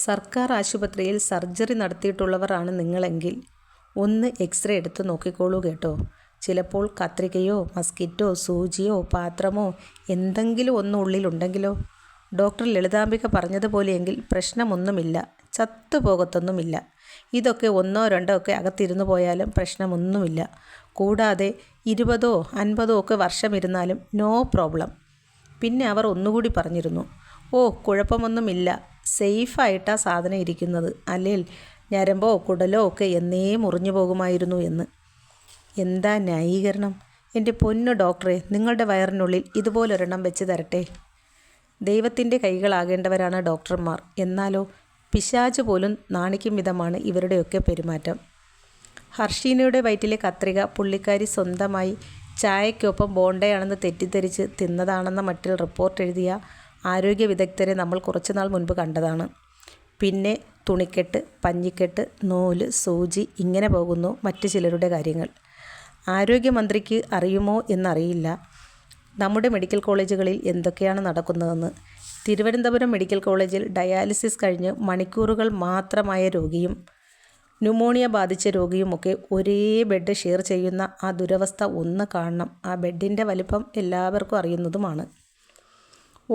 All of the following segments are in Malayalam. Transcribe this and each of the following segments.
സർക്കാർ ആശുപത്രിയിൽ സർജറി നടത്തിയിട്ടുള്ളവരാണ് നിങ്ങളെങ്കിൽ ഒന്ന് എക്സ്റേ എടുത്ത് നോക്കിക്കോളൂ കേട്ടോ. ചിലപ്പോൾ കത്രികയോ മസ്കിറ്റോ സൂചിയോ പാത്രമോ എന്തെങ്കിലും ഒന്ന് ഉള്ളിലുണ്ടെങ്കിലോ. ഡോക്ടർ ലളിതാംബിക പറഞ്ഞതുപോലെയെങ്കിൽ പ്രശ്നമൊന്നുമില്ല, ചത്തുപോകത്തൊന്നുമില്ല. ഇതൊക്കെ 1-2 ഒക്കെ അകത്തിരുന്നു പോയാലും പ്രശ്നമൊന്നുമില്ല. കൂടാതെ 20-50 ഒക്കെ വർഷമിരുന്നാലും നോ പ്രോബ്ലം. പിന്നെ അവർ ഒന്നുകൂടി പറഞ്ഞിരുന്നു, ഓ കുഴപ്പമൊന്നുമില്ല, സേഫായിട്ടാ സാധനം ഇരിക്കുന്നത്, അല്ലേൽ ഞരമ്പോ കുടലോ ഒക്കെ എന്നേ മുറിഞ്ഞു പോകുമായിരുന്നു എന്ന്. എന്താ ന്യായീകരണം? എൻ്റെ പൊന്നു ഡോക്ടറെ, നിങ്ങളുടെ വയറിനുള്ളിൽ ഇതുപോലൊരെണ്ണം വെച്ച് തരട്ടെ. ദൈവത്തിൻ്റെ കൈകളാകേണ്ടവരാണ് ഡോക്ടർമാർ. എന്നാലോ പിശാച് പോലും നാണിക്കും വിധമാണ് ഇവരുടെയൊക്കെ പെരുമാറ്റം. ഹർഷീനയുടെ വയറ്റിലെ കത്രിക പുള്ളിക്കാരി സ്വന്തമായി ചായയ്ക്കൊപ്പം ബോണ്ടയാണെന്ന് തെറ്റിദ്ധരിച്ച് തിന്നതാണെന്ന മട്ടിൽ റിപ്പോർട്ട് എഴുതിയ ആരോഗ്യ വിദഗ്ധരെ നമ്മൾ കുറച്ചുനാൾ മുൻപ് കണ്ടതാണ്. പിന്നെ തുണിക്കെട്ട്, പഞ്ഞിക്കെട്ട്, നൂല്, സൂചി, ഇങ്ങനെ പോകുന്നു മറ്റു ചിലരുടെ കാര്യങ്ങൾ. ആരോഗ്യമന്ത്രിക്ക് അറിയുമോ എന്നറിയില്ല നമ്മുടെ മെഡിക്കൽ കോളേജുകളിൽ എന്തൊക്കെയാണ് നടക്കുന്നതെന്ന്. തിരുവനന്തപുരം മെഡിക്കൽ കോളേജിൽ ഡയാലിസിസ് കഴിഞ്ഞ് മണിക്കൂറുകൾ മാത്രമായ രോഗിയും ന്യൂമോണിയ ബാധിച്ച രോഗിയുമൊക്കെ ഒരേ ബെഡ് ഷെയർ ചെയ്യുന്ന ആ ദുരവസ്ഥ ഒന്ന് കാണണം. ആ ബെഡിൻ്റെ വലിപ്പം എല്ലാവർക്കും അറിയുന്നതുമാണ്.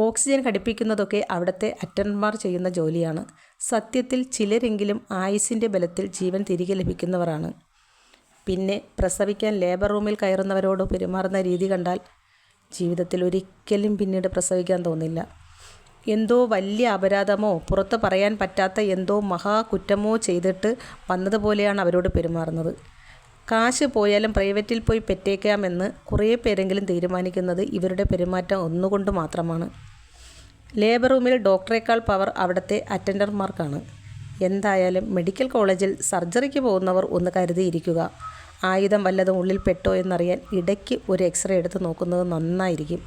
ഓക്സിജൻ ഘടിപ്പിക്കുന്നതൊക്കെ അവിടുത്തെ അറ്റൻഡർമാർ ചെയ്യുന്ന ജോലിയാണ്. സത്യത്തിൽ ചിലരെങ്കിലും ആയുസ്സിൻ്റെ ബലത്തിൽ ജീവൻ തിരികെ ലഭിക്കുന്നവരാണ്. പിന്നെ പ്രസവിക്കാൻ ലേബർ റൂമിൽ കയറുന്നവരോട് പെരുമാറുന്ന രീതി കണ്ടാൽ ജീവിതത്തിൽ ഒരിക്കലും പിന്നീട് പ്രസവിക്കാൻ തോന്നില്ല. എന്തോ വലിയ അപരാധമോ പുറത്ത് പറയാൻ പറ്റാത്ത എന്തോ മഹാകുറ്റമോ ചെയ്തിട്ട് വന്നതുപോലെയാണ് അവരോട് പെരുമാറുന്നത്. കാശ് പോയാലും പ്രൈവറ്റിൽ പോയി പെറ്റേക്കാമെന്ന് കുറേ പേരെങ്കിലും തീരുമാനിക്കുന്നത് ഇവരുടെ പെരുമാറ്റം ഒന്നുകൊണ്ട് മാത്രമാണ്. ലേബർ റൂമിൽ ഡോക്ടറേക്കാൾ പവർ അവിടുത്തെ അറ്റൻഡർമാർക്കാണ്. എന്തായാലും മെഡിക്കൽ കോളേജിൽ സർജറിക്ക് പോകുന്നവർ ഒന്ന് കരുതിയിരിക്കുക. ആയുധം വല്ലതും ഉള്ളിൽ പെട്ടോ എന്നറിയാൻ ഇടയ്ക്ക് ഒരു എക്സ്റേ എടുത്ത് നോക്കുന്നത് നന്നായിരിക്കും.